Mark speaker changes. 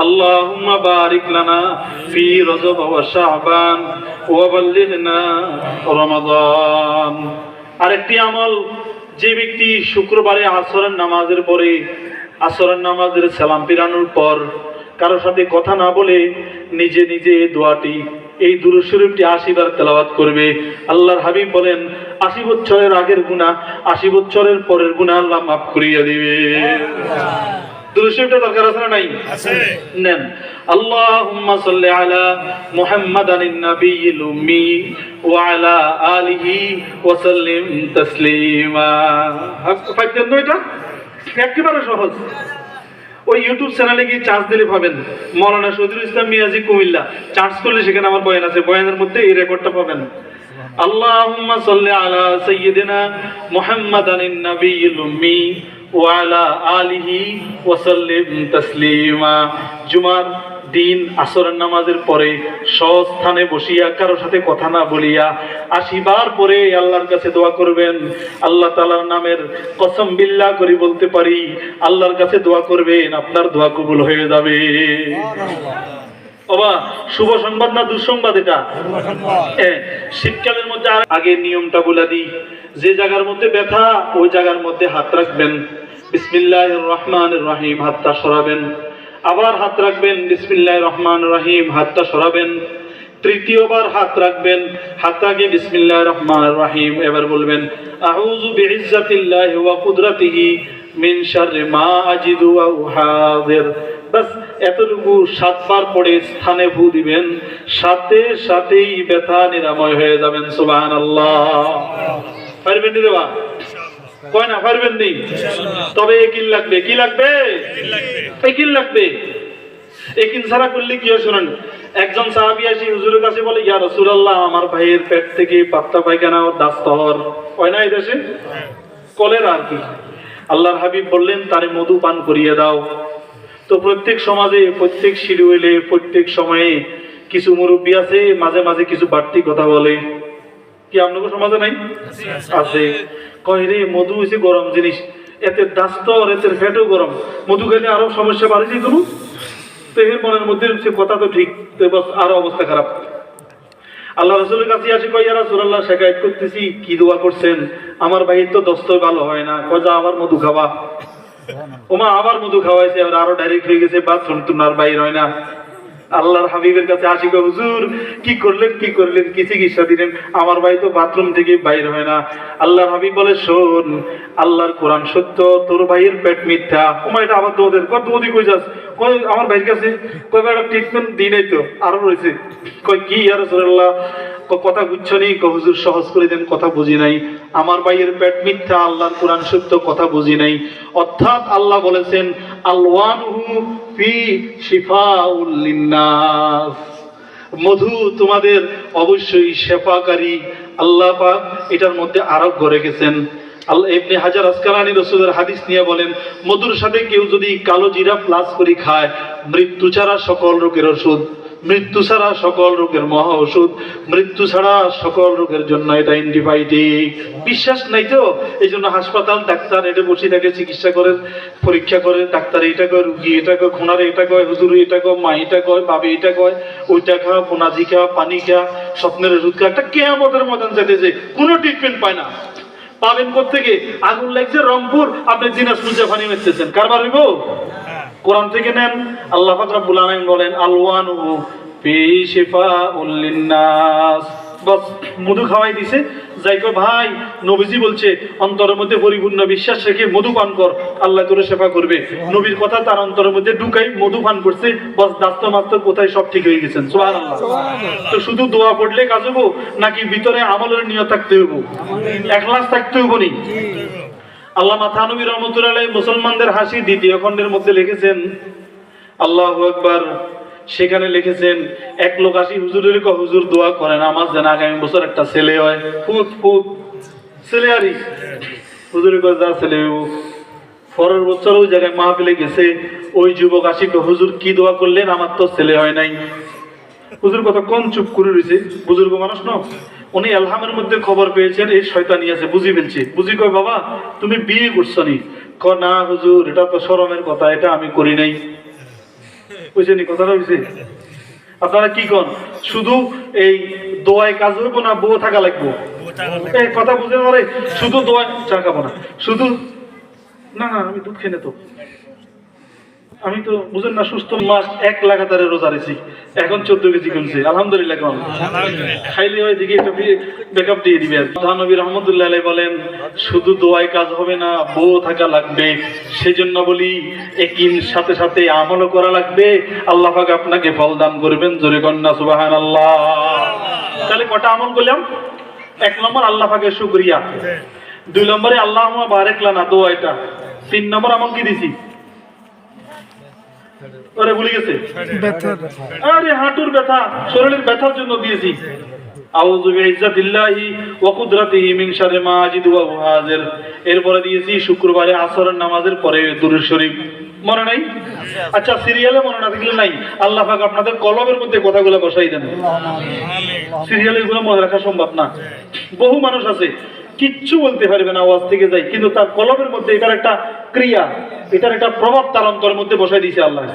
Speaker 1: আল্লাহুম্মা বারিক লানা ফি রজব ওয়া শাবান ওয়া বাল্লিগনা রমাদান। আরেকটি আমল, যে ব্যক্তি শুক্রবারে আসরের নামাজের পরে, আসরের নামাজের সালাম ফিরানোর পর কারোর সাথে কথা না বলে নিজে নিজে এই দোয়াটি, এই দুরূদ শরীফটি 80 বার তেলাওয়াত করবে, আল্লাহর হাবিব বলেন 80 বছরের আগের গুনাহ 80 বছরের পরের গুনাহ আল্লাহ মাফ করিয়ে দিবে। দুরূদ শরীফটা দরকার আছে না নাই? আছে। নেন, আল্লাহুম্মা সাল্লি আলা মুহাম্মাদানিন নাবিয়্যিল উম্মি ওয়া আলা আলিহি ওয়া সাল্লিম তাসলিমা। পাইতেন না? এটা একেবারে সহজ। ওই ইউটিউব চ্যানেলে গিয়ে চার্জ দিলে পাবেন, মাওলানা শহীদুল ইসলাম মিয়াজি কুমিল্লা, চার্জ করলে সেখানে আমার বয়ান আছে, বয়ানের মধ্যে এই রেকর্ডটা পাবেন। আল্লাহুম্মা সাল্লি আলা সাইয়্যিদিনা মুহাম্মাদানিন নাবিয়্যিল উম্মি ওয়া আলা আলিহি ওয়া সাল্লিম তাসলিমা। জুমার দিন আসরের নামাজের পরে স্বস্থানে বসিয়া কারোর সাথে কথা না বলিয়া 80 বার পরে আল্লাহর কাছে দোয়া করবেন। আল্লাহ তাআলার নামের কসম বিল্লাহ করে বলতে পারি, আল্লাহর কাছে দোয়া করবেন, আপনার দোয়া কবুল হয়ে যাবে। বাবা, শুভ সংবাদ না দুঃসংবাদ এটা? শীতকালের মধ্যে আগে নিয়মটা বলে দিই, যে জায়গার মধ্যে ব্যথা ওই জায়গার মধ্যে হাত রাখবেন, বিসমিল্লাহির রহমানির রহিম, হাতটা সরাবেন, আবার হাত রাখবেন, বিসমিল্লাহির রহমানির রহিম, হাতটা সরাবেন, তৃতীয়বার হাত রাখবেন, হাতটাকে বিসমিল্লাহির রহমানির রহিম, এবার বলবেন আউযু বিইজ্জাতিল্লাহি ওয়া কুদরাতিহি মিন শাররি মা আজিদু ওয়া উহাযির। বাস এতটুকু 7 বার পড়ে স্থানে ফু দিবেন, সাথে সাথেই ব্যথা নিরাময় হয়ে যাবেন। সুবহানাল্লাহ। পারবেন নি দেবা? কয় না পারবেন নি? তবে একিন লাগবে। কি লাগবে? একিন লাগবে। একিন ছাড়া করলে কি হয় শুনুন। একজন সাহাবী আসি হুজুরের কাছে বলে, ইয়া রাসূলুল্লাহ, আমার ভাইয়ের পেট থেকে পাতলা পায়খানা ও দাস্তর হয় না, এই দেশে কলেরা আর কি। আল্লাহর হাবিব বললেন তারে মধু পান করিয়ে দাও। তো প্রত্যেক সমাজে, প্রত্যেক শিডিউলে, প্রত্যেক সময়ে কিছু মুরব্বী আছে মাঝে মাঝে কিছু বাড়তি কথা বলে। কি আপনাদের সমাজে নাই? আছে। কয় রে মধু হইছে গরম জিনিস, এতে দাস্তর, এতে ফ্যাটও গরম, মধু খেলে আরো সমস্যা বাড়ে যে কোনো। তো এর মনের মধ্যে কথা তো ঠিক, আরো অবস্থা খারাপ। আল্লাহ রাসূলের কাছে আসি, কয় ইয়া রাসূলুল্লাহ, শিকায়ত করতেছি, কি দোয়া করছেন? আমার ভাইয়ের তো দস্তর ভালো হয় না। কয় যা আবার মধু খাওয়া। ওমা আবার মধু খাওয়াইছে, আরো ডাইরেক্ট হয়ে গেছে, বাথরুম তোমার বাইর হয় না। আল্লাহর হাবিবের কাছে আসি, হুজুর কি করলেন কি চিকিৎসা দিলেন? আমার ভাই তো বাথরুম থেকে বাইর হয় না। আল্লাহর হাবিব বলে, শোন, আল্লাহর কোরআন সত্য, তোর ভাইয়ের পেট মিথ্যা। ওমা এটা আবার তোদের তুই কই যাস? কই আমার ভাইয়ের কাছে। কই একটা ট্রিটমেন্ট দিই নাই তো, আরো রয়েছে। কই কি ইয়া রাসূলুল্লাহ, কথা বুঝছো নি? হুজুর সহজ করে দেন, কথা বুঝি নাই। আমার ভাইয়ের পেট মিথ্যা, আল্লাহর কোরআন সত্য, কথা বুঝি নাই। অর্থাৎ আল্লাহ বলেছেন আলওয়ানুহু ফি শিফাউল লিন্নাস, মধু তোমাদের অবশ্যই শেফাকারী। আল্লাহ পাক এটার মধ্যে আরোগ্য রেখেছেন। আল্লাহ ইবনে হাজার আসকালানী রাসূলের হাদিস নিয়ে বলেন, মধুর সাথে কেউ যদি কালো জিরা প্লাস করে খায়, মৃত্যু ছাড়া সকল রোগের ওষুধ, মৃত্যু ছাড়া সকল রোগের মহা ওষুধ, মৃত্যু ছাড়া সকল রোগের জন্য এটা অ্যান্টিবায়োটিক। বিশ্বাস নাই তো এই জন্য হাসপাতাল ডাক্তার এটা বসে থাকে, চিকিৎসা করে, পরীক্ষা করে, ডাক্তার এটা কয়, রুগী এটা কয়, খুনারে এটা কয়, হুজুর এটা কয়, মা এটা কয়, বাবে এটা কয়, ওইটা খা, পোনাজি খা, পানি খা, স্বপ্নের ওষুধ খা। একটা কেয়ামতের মতন যেতেছে, কোনো ট্রিটমেন্ট পায় না। পাবেন কোত্থেকে? আগুন লাগছে রংপুর, আপনি দিনাজপুর জাফানি মেরতেছেন, কারবার হইব? কোরআন থেকে নেন। আল্লাহ পাক রব্বুল আলামিন বলেন আলওয়ানুহু ফি শিফাউল লিন্নাস। বাস মধু খাওয়াই দিছে। যাই কয় ভাই, নবীজি বলছে অন্তরের মধ্যে পরিপূর্ণ বিশ্বাস রেখে মধু পান কর, আল্লাহ তোরে সেবা করবে। নবীর কথা তার অন্তরের মধ্যে ঢুকাই মধু পান করছে, বাস দাস্ত মাস্ত কোথায় সব ঠিক হয়ে গেছেন। সুবহানাল্লাহ। তো শুধু দোয়া পড়লে কাজ হবো নাকি ভিতরে আমলের নিয়ত থাকতে হইব, ইখলাস থাকতে হইব নি? আল্লামা থানভী রহমাতুল্লাহ আলাইহি মুসলমানদের হাসি 2য় খণ্ডের মধ্যে লিখেছেন, আল্লাহু আকবার। সেখানে লিখেছেন, এক লোক আসি হুজুরের কয়, হুজুর দোয়া করেন আমার যেন আগামী বছর একটা ছেলে হয়। ফুত ফুত ছেলে আরি। হুজুরের কয় যা ছেলে হইব। পরের বছর ওই জায়গায় মাহফিলে গেছে, ওই যুবক আসি কয়, হুজুর কি দোয়া করলেন? আমার তো ছেলে হয় নাই। হুজুর কথা কোন চুপ করে রয়েছে, বুজুর্গ মানুষ না, উনি এলহামের মধ্যে খবর পেয়েছেন এই শয়তানি আছে, বুঝি ফেলছে। বুঝি কয়, বাবা তুমি বিয়ে করছো নি? কয় না হুজুর, এটা তো শরমের কথা, এটা আমি করি নাই। বুঝছেন কথাটা হয়েছে? আপনারা কি কন, শুধু এই দোয়ায় কাজ হইব না বউ থাকা লাগবো? এই কথা বুঝে না, শুধু দোয়ায় চা খাবো না, শুধু না না আমি দুধ খেয়ে তো, আমি তো বুঝেন না সুস্থ মাস 1 লাগাতারে রোজা রেছি, এখন 14 কেজি কমছে আলহামদুলিল্লাহ। কেমন খাইলে ওই দিকে একটা ব্যাকআপ দিয়ে দিবে। নবী রহমতুল্লাহ আলাইহি বলেন শুধু দোয়ায় কাজ হবে না, বউ থাকা লাগবে। সেজন্য বলি একই সাথে সাথে আমলও করা লাগবে। আল্লাহ পাক আপনাকে ফল দান করবেন, জোরে কন্যা সুবহানাল্লাহ। তাহলে কটা আমল করলাম? 1 নম্বর আল্লাহ পাকের শুকরিয়া, 2 নম্বরে আল্লাহুম্মা বারিক লানা দোয়া এটা, 3 নম্বর আমল কি দিছি? আরে ভুলে গেছে, আরে হাঁটুর ব্যথা, শরীরের ব্যথার জন্য দিয়েছি আউযু বিইজ্জাতিল্লাহি ওয়া কুদরাতিহি মিন শাররি মা আজিদু ওয়া উহাজির। এরপরে দিয়েছি শুক্রবারে আসরের নামাজের পরে দুরূদ শরীফ, মনে নাই? আচ্ছা সিরিয়ালে মনে না থাকলে নাই, আল্লাহ পাক আপনাদের কলবের মধ্যে কথাগুলো বসাই দেন। সিরিয়ালে এগুলো মনে রাখা সম্ভব না। বহু মানুষ আছে কিচ্ছু বলতে পারবে না, আওয়াজ থেকে যায়, কিন্তু তার কলবের মধ্যে এটার একটা ক্রিয়া, এটার একটা প্রভাব তার অন্তরের মধ্যে বসাই দিয়েছে আল্লাহ।